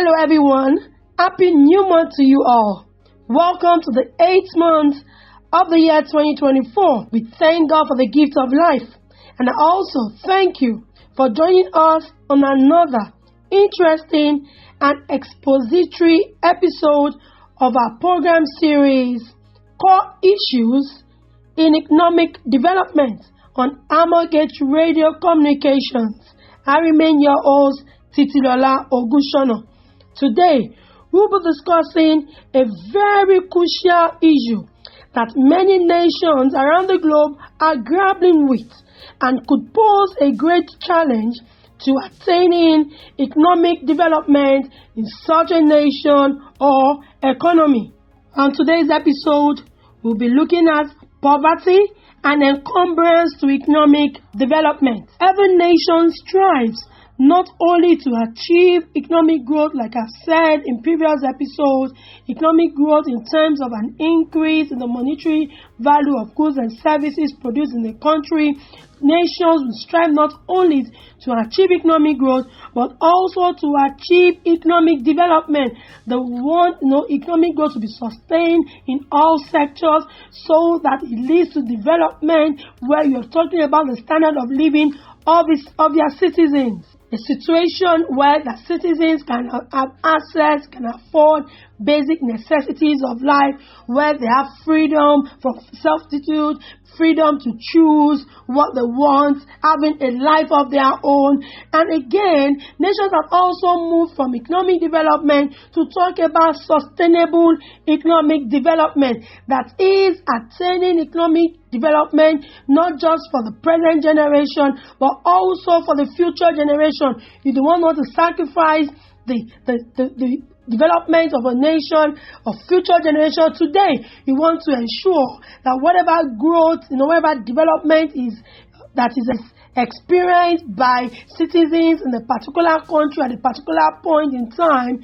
Hello everyone, happy new month to you all. Welcome to the 8th month of the year 2024. We thank God for the gift of life, and I also thank you for joining us on another interesting and expository episode of our program series, Core Issues in Economic Development on Amorgate Radio Communications. I remain your host, Titilola Ogunshono. Today, we'll be discussing a very crucial issue that many nations around the globe are grappling with and could pose a great challenge to attaining economic development in such a nation or economy. On today's episode, we'll be looking at poverty and encumbrance to economic development. Every nation strives not only to achieve economic growth, like I've said in previous episodes, economic growth in terms of an increase in the monetary value of goods and services produced in the country. Nations will strive not only to achieve economic growth, but also to achieve economic development. They want economic growth to be sustained in all sectors so that it leads to development where you're talking about the standard of living of their citizens. A situation where the citizens can have access, can afford basic necessities of life, where they have freedom from self-attitude, freedom to choose what they want, having a life of their own. And again, nations have also moved from economic development to talk about sustainable economic development, that is attaining economic development not just for the present generation but also for the future generation. You don't want to sacrifice the development of a nation or future generation today. You want to ensure that whatever growth, whatever development is experienced by citizens in a particular country at a particular point in time,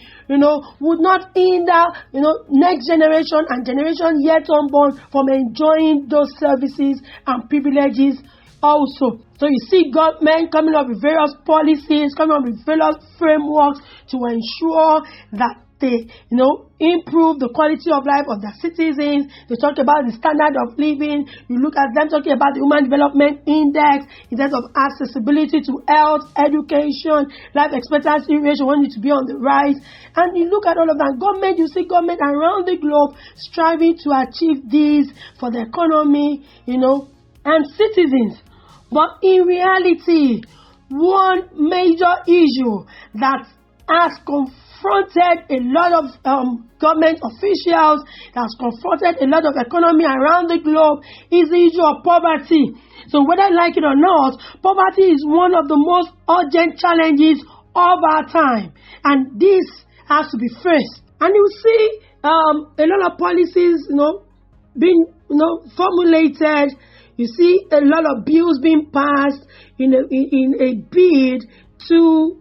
would not hinder, next generation and generation yet unborn from enjoying those services and privileges also. So you see government coming up with various policies, coming up with various frameworks to ensure that they, improve the quality of life of their citizens. They talk about the standard of living. You look at them talking about the Human Development Index in terms of accessibility to health, education, life expectancy ratio wanting to be on the rise. And you look at all of that. You see government around the globe striving to achieve these for the economy, and citizens. But in reality, one major issue that has confronted a lot of government officials, that has confronted a lot of economy around the globe, is the issue of poverty. So whether you like it or not, poverty is one of the most urgent challenges of our time, and this has to be faced. And you see a lot of policies, being formulated. You see a lot of bills being passed in a bid to,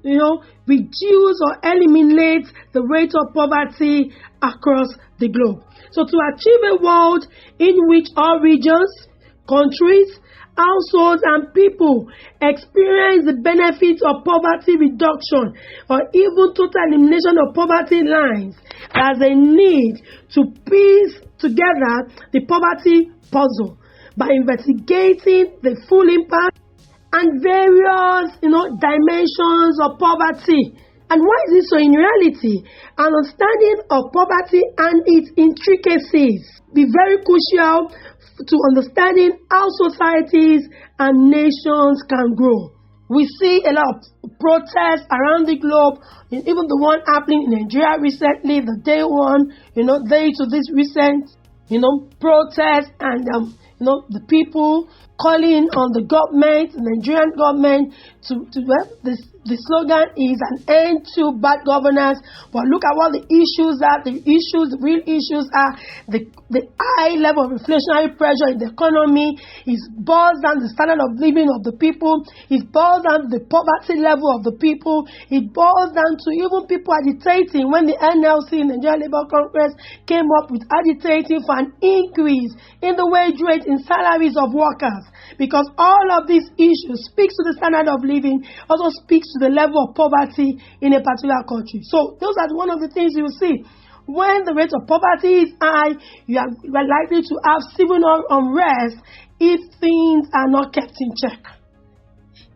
reduce or eliminate the rate of poverty across the globe. So to achieve a world in which all regions, countries, households and people experience the benefits of poverty reduction or even total elimination of poverty lines, there's a need to piece together the poverty puzzle by investigating the full impact and various, dimensions of poverty. And why is this so in reality? An understanding of poverty and its intricacies be very crucial to understanding how societies and nations can grow. We see a lot of protests around the globe, even the one happening in Nigeria recently, the day one, day to this recent, protest and the people calling on the government, the Nigerian government, the slogan is an end to bad governance. But look at what the issues are. The real issues are the high level of inflationary pressure in the economy. It boils down the standard of living of the people. It boils down to the poverty level of the people. It boils down to even people agitating when the NLC, Nigeria Labour Congress, came up with agitating for an increase in the wage rate in salaries of workers, because all of these issues speaks to the standard of living, also speaks to the level of poverty in a particular country. So those are one of the things you will see. When the rate of poverty is high, you are likely to have civil unrest if things are not kept in check.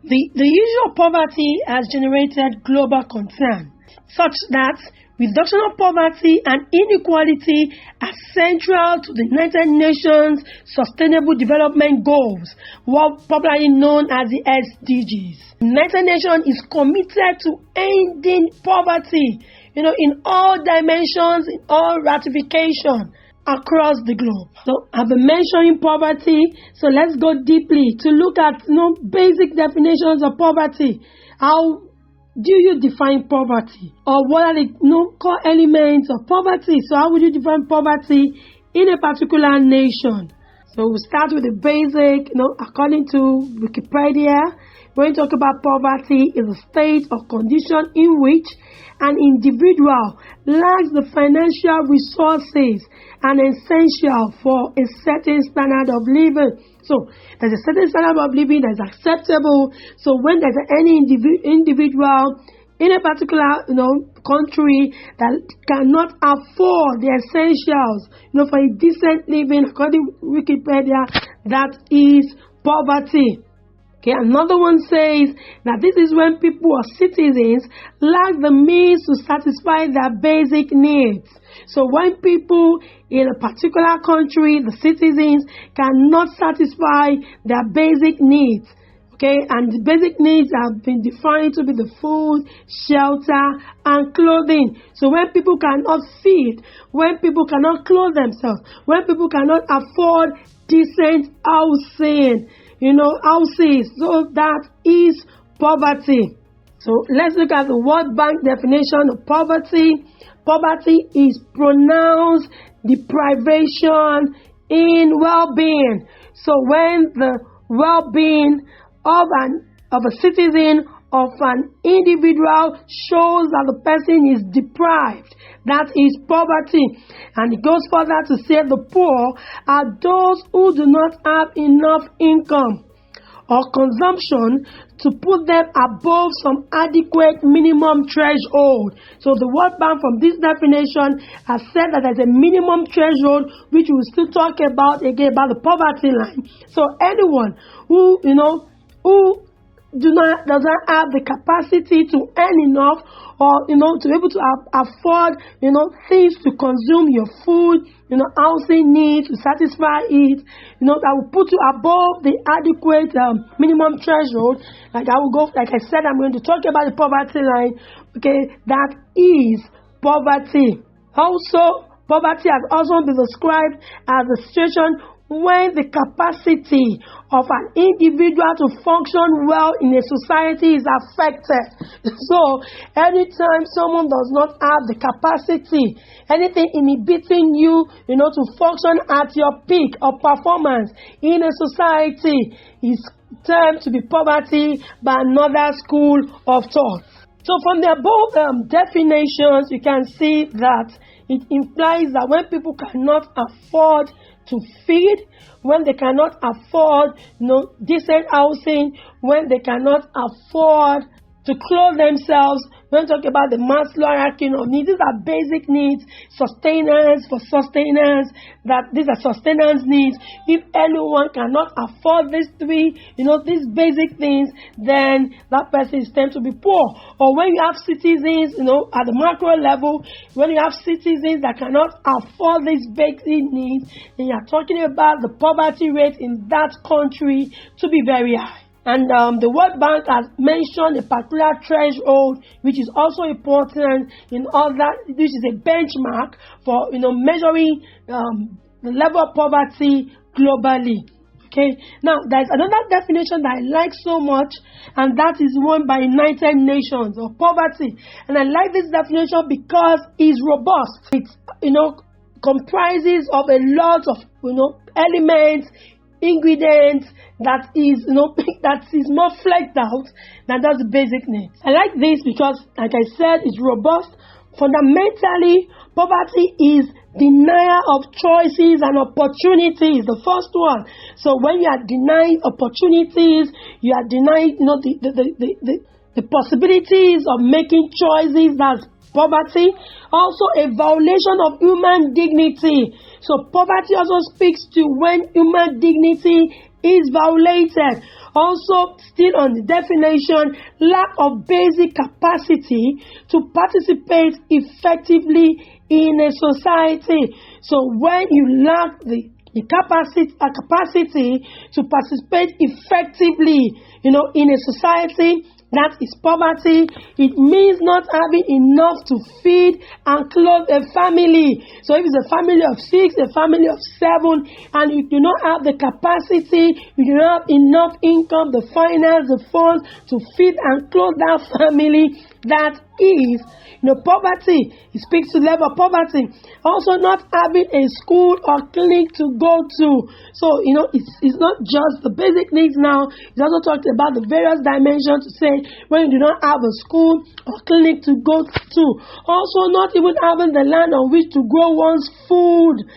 The issue of poverty has generated global concern, such that reduction of poverty and inequality are central to the United Nations Sustainable Development Goals, what popularly known as the SDGs. The United Nations is committed to ending poverty, in all dimensions, in all ratification across the globe. So I've been mentioning poverty, so let's go deeply to look at basic definitions of poverty. How do you define poverty? Or what are the core elements of poverty? So how would you define poverty in a particular nation? So we'll start with the basic, according to Wikipedia, when we talk about poverty, is a state or condition in which an individual lacks the financial resources and essential for a certain standard of living. So there's a certain standard of living that is acceptable. So when there's any individual in a particular country that cannot afford the essentials for a decent living, according to Wikipedia, that is poverty. Okay, another one says that this is when people or citizens lack the means to satisfy their basic needs. So when people in a particular country, the citizens, cannot satisfy their basic needs, okay, and the basic needs have been defined to be the food, shelter, and clothing. So when people cannot feed, when people cannot clothe themselves, when people cannot afford decent housing, houses, so that is poverty. So let's look at the World Bank definition of poverty. Poverty is pronounced deprivation in well-being. So when the well-being of a citizen, of an individual, shows that the person is deprived, that is poverty. And it goes further to say the poor are those who do not have enough income or consumption to put them above some adequate minimum threshold. So the World Bank, from this definition, has said that there's a minimum threshold, which we'll still talk about again, about the poverty line. So anyone who doesn't have the capacity to earn enough, or to be able to afford things to consume your food, housing needs, to satisfy it, that will put you above the adequate minimum threshold. Like I said, I'm going to talk about the poverty line. Okay, that is poverty. Also, poverty has also been described as a situation when the capacity of an individual to function well in a society is affected. So, anytime someone does not have the capacity, anything inhibiting you, to function at your peak of performance in a society is termed to be poverty by another school of thought. So, from the above definitions, you can see that it implies that when people cannot afford to feed, when they cannot afford decent housing, when they cannot afford to clothe themselves, when we talk about the Maslow hierarchy of needs, these are basic needs, sustenance, that these are sustenance needs. If anyone cannot afford these three, these basic things, then that person is termed to be poor. Or when you have citizens, at the macro level, when you have citizens that cannot afford these basic needs, then you are talking about the poverty rate in that country to be very high. And the World Bank has mentioned a particular threshold, which is also important in all that, which is a benchmark for measuring the level of poverty globally. Okay. Now there's another definition that I like so much, and that is one by United Nations of poverty. And I like this definition because it's robust. It comprises of a lot of elements, ingredients that is that is more fleshed out than just the basic needs. I like this because, like I said, it's robust, Fundamentally, poverty is denial of choices and opportunities. The first one. So when you are denying opportunities, you are denying, the possibilities of making choices. That's poverty. Also, a violation of human dignity. So poverty also speaks to when human dignity is violated. Also, still on the definition, lack of basic capacity to participate effectively in a society. So when you lack the capacity to participate effectively, in a society, that is poverty. It means not having enough to feed and clothe a family. So if it's a family of 6, a family of 7, and you do not have the capacity, you do not have enough income, the finance, the funds to feed and clothe that family, that is poverty. It speaks to the level of poverty. Also, not having a school or clinic to go to. So, it's not just the basic needs now. It's also talking about the various dimensions to say when you do not have a school or clinic to go to. Also, not even having the land on which to grow one's food.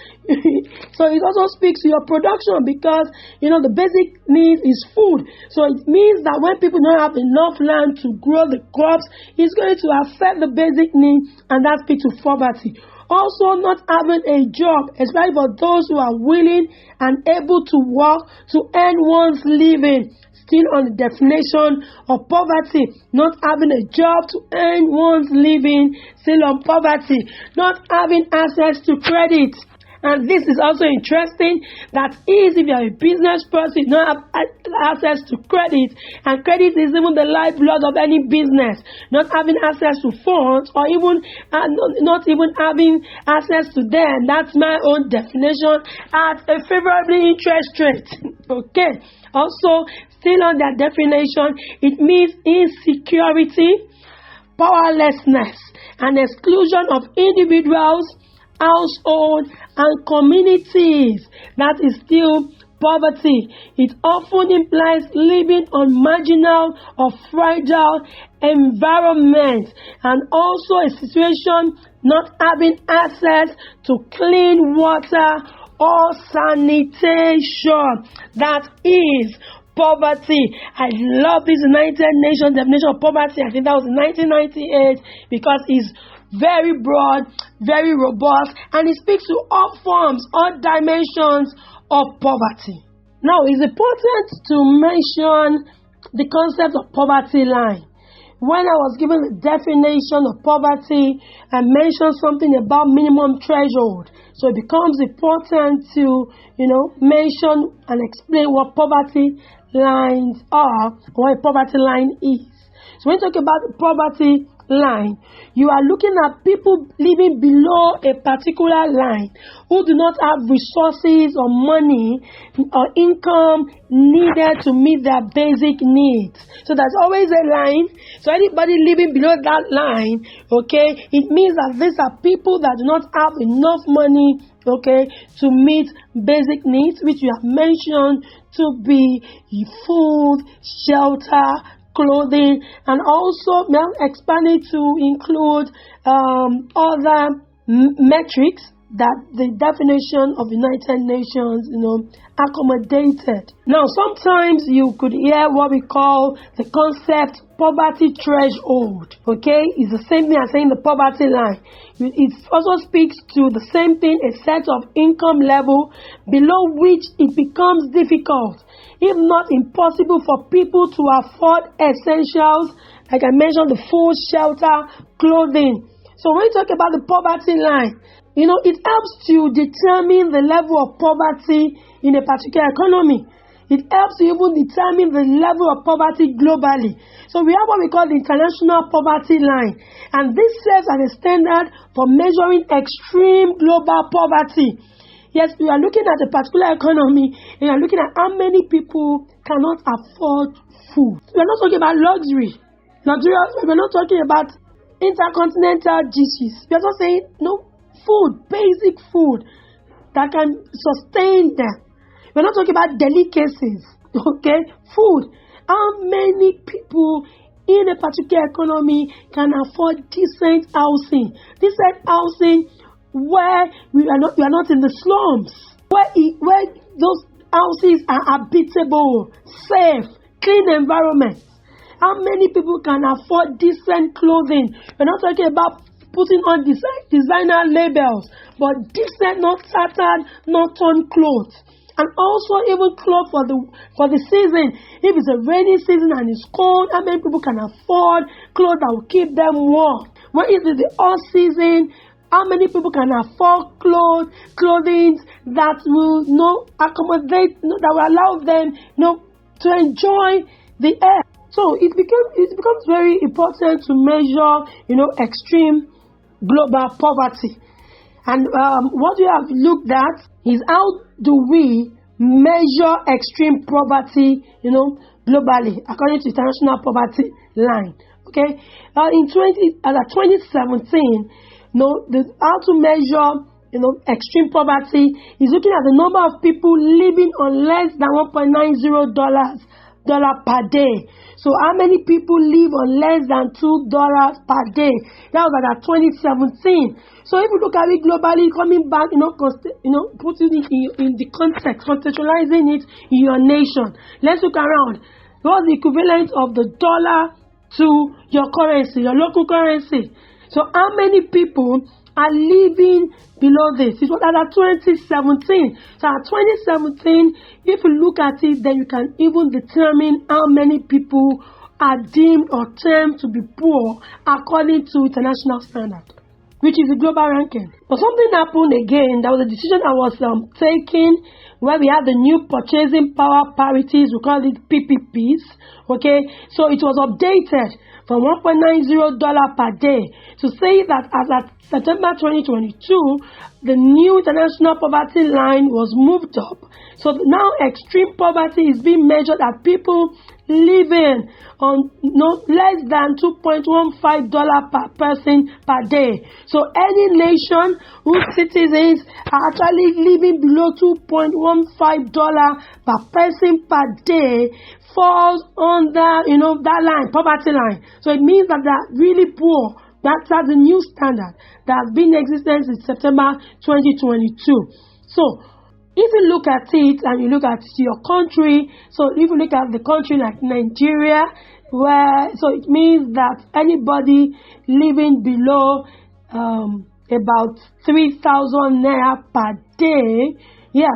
So it also speaks to your production because, the basic need is food. So it means that when people don't have enough land to grow the crops, it's going to affect the basic need, and that speaks to poverty. Also, not having a job, especially for those who are willing and able to work to earn one's living. Still on the definition of poverty, not having a job to earn one's living, still on poverty. Not having access to credit. And this is also interesting, that is, if you are a business person, you don't have access to credit, and credit is even the lifeblood of any business. Not having access to funds, or even not even having access to them, that's my own definition, at a favorable interest rate. Okay. Also, still on that definition, it means insecurity, powerlessness, and exclusion of individuals, household, and communities. That is still poverty. It often implies living on marginal or fragile environments, and also a situation not having access to clean water or sanitation. That is poverty. I love this United Nations definition of poverty. I think that was in 1998 because it's very broad, very robust, and it speaks to all forms, all dimensions of poverty. Now, it's important to mention the concept of poverty line. When I was given the definition of poverty, I mentioned something about minimum threshold. So it becomes important to, mention and explain what poverty lines are, what a poverty line is. So when you talk about the poverty line, you are looking at people living below a particular line who do not have resources or money or income needed to meet their basic needs. So there's always a line. So anybody living below that line, okay, it means that these are people that do not have enough money, okay, to meet basic needs, which you have mentioned to be food, shelter, clothing, and also expanded to include other metrics that the definition of United Nations, accommodated. Now, sometimes you could hear what we call the concept poverty threshold. Okay, it's the same thing as saying the poverty line. It also speaks to the same thing, a set of income level below which it becomes difficult, if not impossible, for people to afford essentials, like I mentioned, the food, shelter, clothing. So when you talk about the poverty line, it helps to determine the level of poverty in a particular economy. It helps to even determine the level of poverty globally. So we have what we call the international poverty line. And this serves as a standard for measuring extreme global poverty. Yes, we are looking at a particular economy, and we are looking at how many people cannot afford food. We are not talking about luxury. We're not talking about intercontinental dishes. We are just saying, food, basic food that can sustain them. We're not talking about delicacies, okay? Food. How many people in a particular economy can afford decent housing. Decent housing where we are not in the slums, where those houses are habitable, safe, clean environments. How many people can afford decent clothing? We're not talking about putting on designer labels, but decent, not tattered, not torn clothes. And also even clothes for the season. If it's a rainy season and it's cold, how many people can afford clothes that will keep them warm? When it is the off season, how many people can afford clothing that will accommodate, that will allow them to enjoy the air? So it becomes very important to measure extreme global poverty. And what we have looked at is how do we measure extreme poverty, globally, according to International Poverty Line. Okay, in 2017, how to measure, extreme poverty is looking at the number of people living on less than $1.90 per day. So how many people live on less than $2 per day? That was at 2017. So if you look at it globally, coming back, putting it in the context, contextualizing it in your nation. Let's look around. What's the equivalent of the dollar to your currency, your local currency? So how many people are living below this? It was at 2017. So at 2017, if you look at it, then you can even determine how many people are deemed or termed to be poor according to international standard, which is the global ranking. But something happened again. There was a decision that was taken where we had the new purchasing power parities. We call it PPPs. Okay, so it was updated from $1.90 per day to say that as at September 2022, the new international poverty line was moved up. So now extreme poverty is being measured at people living on less than $2.15 per person per day. So any nation whose citizens are actually living below $2.15 per person per day falls under that line, poverty line. So it means that they're really poor. That's the new standard that has been in existence since September 2022. So if you look at it and you look at your country, so if you look at the country like Nigeria, so it means that anybody living below about 3,000 naira per day,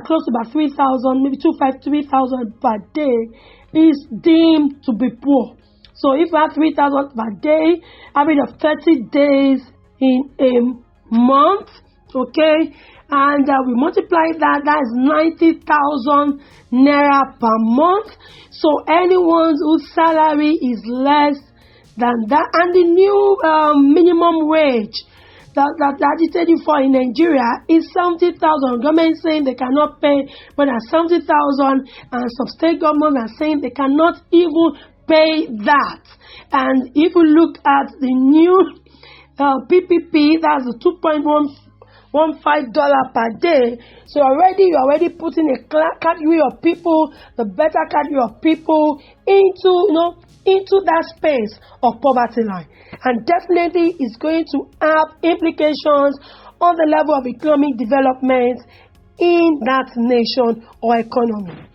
close to about 3,000, maybe 3,000 per day, is deemed to be poor. So if you have 3,000 per day, average of 30 days in a month, okay, and we multiply that is 90,000 naira per month. So anyone whose salary is less than that, and the new minimum wage that agitated for in Nigeria is 70,000. Government saying they cannot pay more than 70,000, and some state governments are saying they cannot even pay that. And if you look at the new PPP, that's the $2.15 per day. So you're already putting a category of people, the better category of people, into that space of poverty line. And definitely it's going to have implications on the level of economic development in that nation or economy.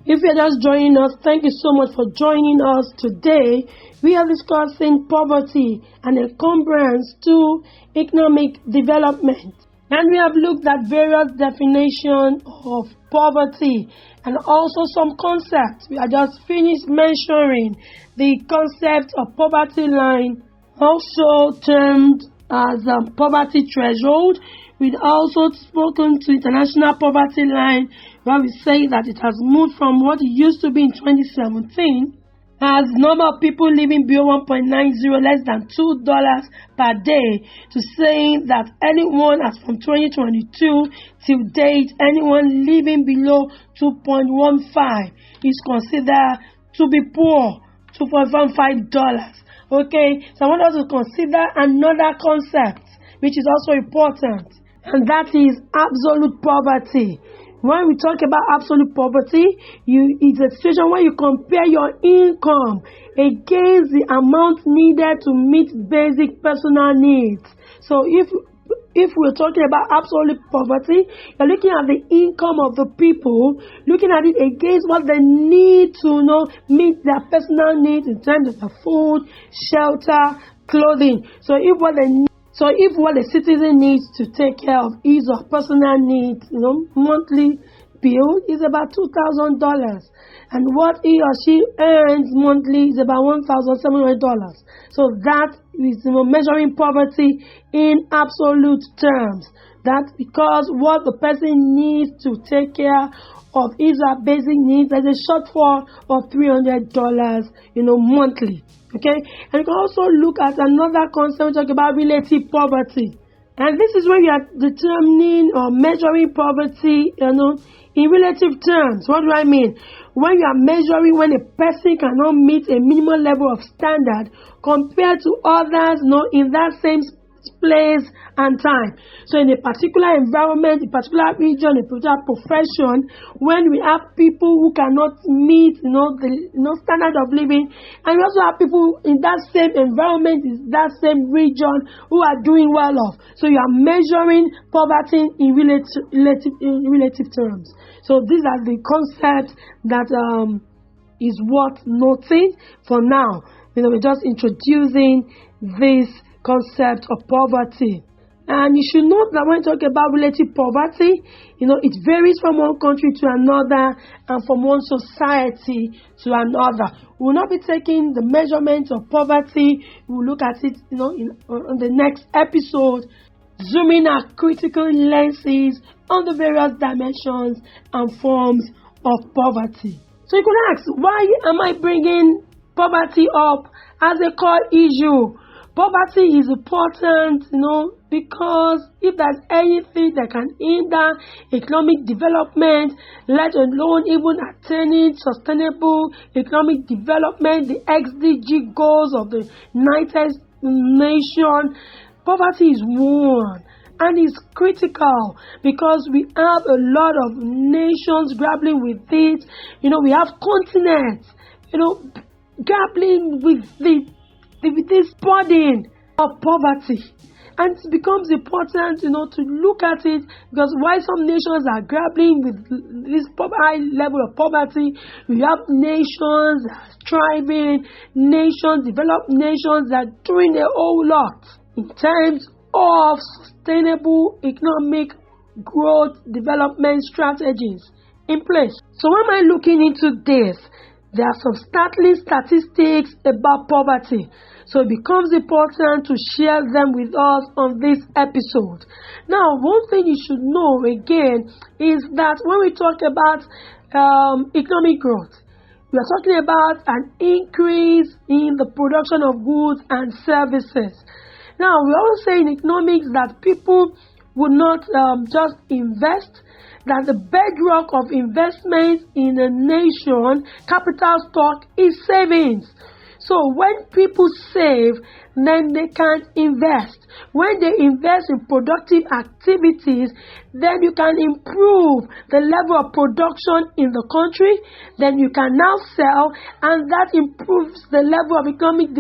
If you're just joining us, thank you so much for joining us today. We are discussing poverty and encumbrance to economic development. And we have looked at various definitions of poverty and also some concepts. We are just finished mentioning the concept of poverty line, also termed as poverty threshold. We've also spoken to international poverty line, where we say that it has moved from what it used to be in 2017 as number of people living below 1.90, less than $2 per day, to saying that anyone as from 2022 till date, anyone living below 2.15 is considered to be poor, $2.15. Okay, so I want us to consider another concept which is also important, and that is absolute poverty, When we talk about absolute poverty, it's a situation where you compare your income against the amount needed to meet basic personal needs. So if we're talking about absolute poverty, you're looking at the income of the people, looking at it against what they need to meet their personal needs in terms of the food, shelter, clothing. So if what the citizen needs to take care of his or personal needs, monthly bill is about $2,000, and what he or she earns monthly is about $1,700. So that is measuring poverty in absolute terms. That's because what the person needs to take care of his or basic needs, there's a shortfall of $300, monthly. Okay, and you can also look at another concept, talk about relative poverty. And this is when you are determining or measuring poverty, in relative terms. What do I mean? When you are measuring when a person cannot meet a minimum level of standard compared to others, in that same place and time. So in a particular environment, a particular region, a particular profession, when we have people who cannot meet, the standard of living, and we also have people in that same environment, in that same region, who are doing well off. So you are measuring poverty in relative terms. So these are the concepts that is worth noting for now. We're just introducing this concept of poverty. And you should note that when you talk about relative poverty, it varies from one country to another and from one society to another. We will not be taking the measurement of poverty. We will look at it, on the next episode, zooming at critical lenses on the various dimensions and forms of poverty. So you could ask, why am I bringing poverty up as a core issue? Poverty is important, because if there's anything that can hinder economic development, let alone even attaining sustainable economic development, the XDG goals of the United Nations, poverty is one. And it's critical because we have a lot of nations grappling with it. We have continents, grappling with this burden of poverty. And it becomes important, to look at it, because while some nations are grappling with this high level of poverty, we have nations that are thriving, developed nations that are doing a whole lot in terms of sustainable economic growth development strategies in place. So when am I looking into this? There are some startling statistics about poverty. So it becomes important to share them with us on this episode. Now, one thing you should know again is that when we talk about economic growth, we are talking about an increase in the production of goods and services. Now, we always say in economics that people would not just invest, that the bedrock of investment in a nation, capital stock, is savings. So when people save, then they can invest. When they invest in productive activities, then you can improve the level of production in the country. Then you can now sell, and that improves the level of economic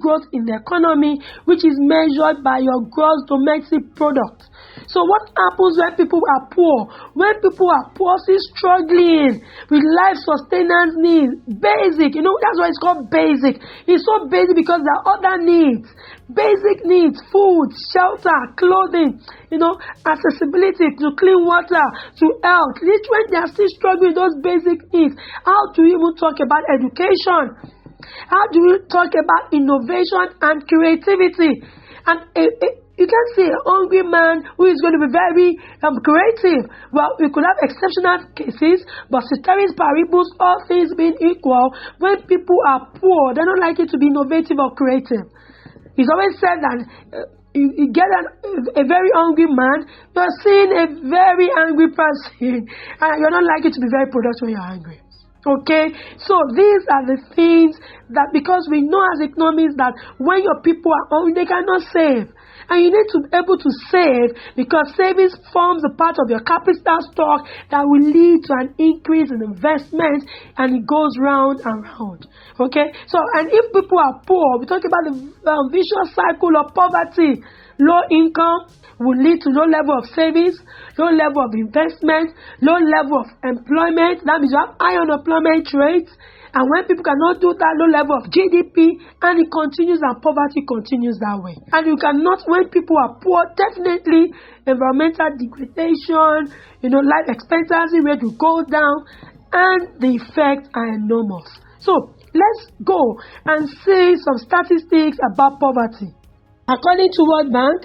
growth in the economy, which is measured by your gross domestic product. So what happens when people are poor? When people are poor, still struggling with life sustenance needs, basic, that's why it's called basic. It's so basic because there are other needs. Basic needs, food, shelter, clothing, accessibility to clean water, to health. When they are still struggling with those basic needs, how do you even talk about education? How do you talk about innovation and creativity? And you can see a hungry man who is going to be very creative. Well, we could have exceptional cases, but ceteris paribus, all things being equal, when people are poor, they're not likely to be innovative or creative. It's always said that you get a very hungry man, you're seeing a very angry person, and you're not likely to be very productive when you're angry. Okay, so these are the things that, because we know as economists that when your people are hungry, they cannot save. And you need to be able to save, because savings forms a part of your capital stock that will lead to an increase in investment, and it goes round and round. Okay, so and if people are poor, we talk about the vicious cycle of poverty. Low income will lead to low level of savings, low level of investment, low level of employment. That means you have high unemployment rates. And when people cannot do that, low level of GDP, and it continues, and poverty continues that way. And you cannot, when people are poor, definitely environmental degradation, life expectancy rate will go down, and the effects are enormous. So let's go and see some statistics about poverty. According to World Bank,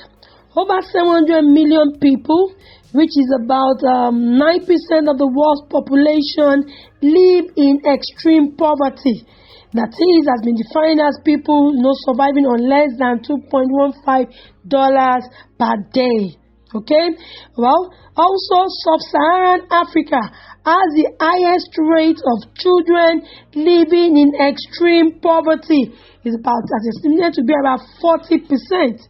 over 700 million people, which is about 9% of the world's population, live in extreme poverty. That is, has been defined as people surviving on less than $2.15 per day. Okay? Well, also Sub-Saharan Africa has the highest rate of children living in extreme poverty. It's estimated to be about 40%.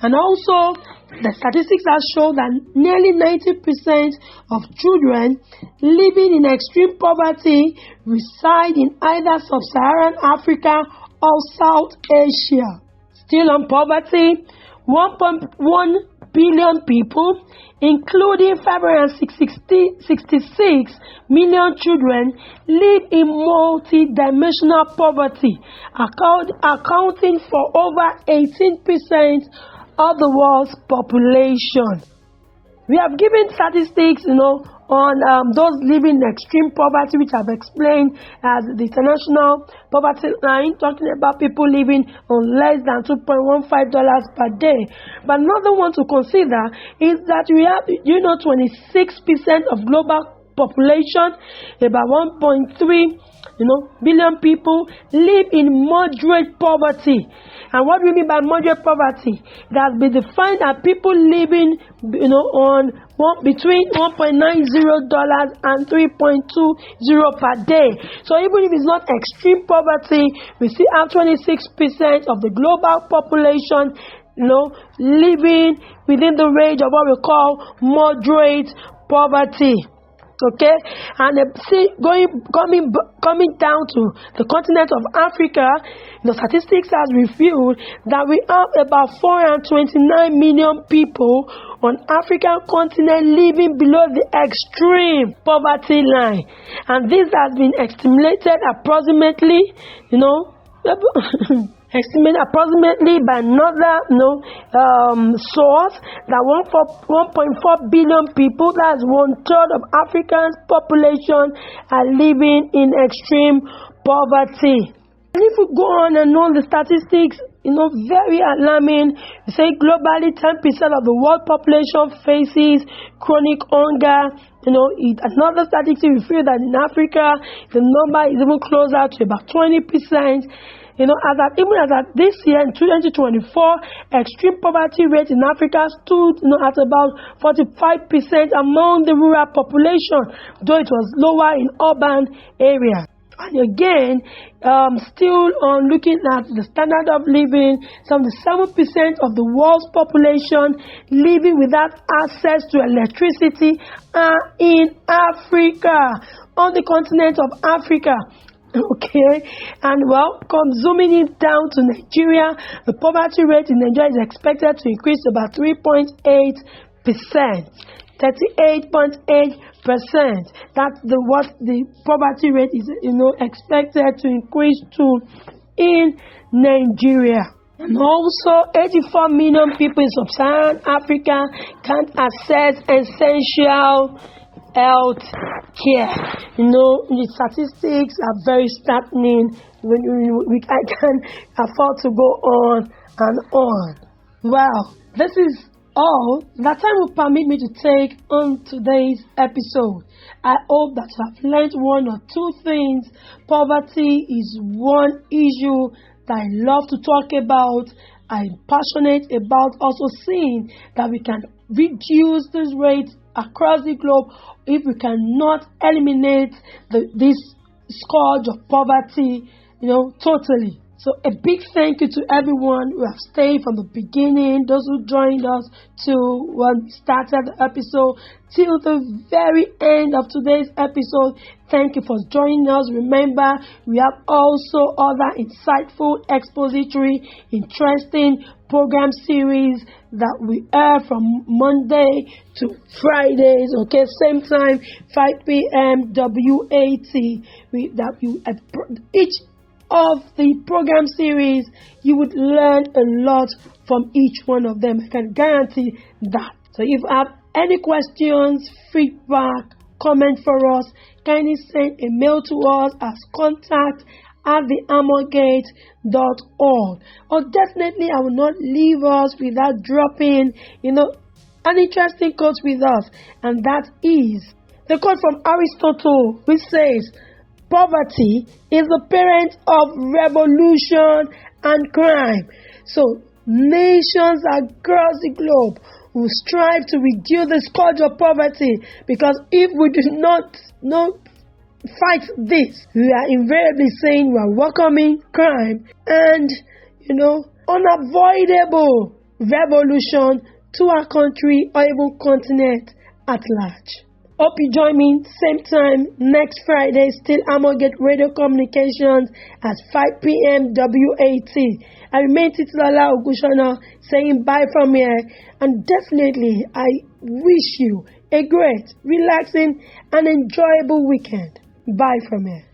And also, the statistics have shown that nearly 90% of children living in extreme poverty reside in either Sub-Saharan Africa or South Asia. Still on poverty, 1.1 billion people, including 566 million children, live in multi-dimensional poverty, accounting for over 18% of the world's population. We have given statistics, on those living in extreme poverty, which I've explained as the international poverty line, talking about people living on less than $2.15 per day. But another one to consider is that we have, 26% of global population, about 1.3 billion people, live in moderate poverty. And what do we mean by moderate poverty? It has been defined as people living, on between $1.90 and $3.20 per day. So even if it's not extreme poverty, we still have 26% of the global population, living within the range of what we call moderate poverty. Okay, and coming down to the continent of Africa, the statistics has revealed that we have about 429 million people on African continent living below the extreme poverty line, and this has been estimated approximately, estimated approximately by another source that 1.4 billion people, that's 1/3 of Africa's population, are living in extreme poverty. And if we go on and on the statistics, very alarming. We say globally 10% of the world population faces chronic hunger. Another statistic we feel that in Africa the number is even closer to about 20%. This year in 2024, extreme poverty rate in Africa stood at about 45% among the rural population, though it was lower in urban areas. And again, still on looking at the standard of living, 77% of the world's population living without access to electricity are in Africa, on the continent of Africa. Okay, and zooming it down to Nigeria, the poverty rate in Nigeria is expected to increase to about 3.8%. 38.8%. That's what the poverty rate is, expected to increase to in Nigeria. And also, 84 million people in Sub-Saharan Africa can't access essential health care. The statistics are very staggering. I can afford to go on and on. Well, this is all that time will permit me to take on today's episode. I hope that you have learned one or two things. Poverty is one issue that I love to talk about. I'm passionate about also seeing that we can reduce this rate across the globe if we cannot eliminate this scourge of poverty, totally. So a big thank you to everyone who have stayed from the beginning, those who joined us till when we started the episode, till the very end of today's episode. Thank you for joining us. Remember, we have also other insightful, expository, interesting program series that we air from Monday to Fridays, okay, same time, 5 p.m. WAT. Each of the program series, you would learn a lot from each one of them. I can guarantee that. So if you have any questions, feedback, comment for us, kindly send a mail to us as contact@thearmorgate.org. Or definitely, I will not leave us without dropping, an interesting quote with us, and that is the quote from Aristotle, which says, "Poverty is the parent of revolution and crime." So, nations across the globe will strive to reduce the scourge of poverty, because if we do not fight this, we are invariably saying we are welcoming crime and, unavoidable revolution to our country or even continent at large. Hope you join me same time next Friday, still Armorgate Radio Communications at 5 p.m. WAT. I remain Titilola Ogunsona saying bye from here, and definitely I wish you a great, relaxing and enjoyable weekend. Bye from here.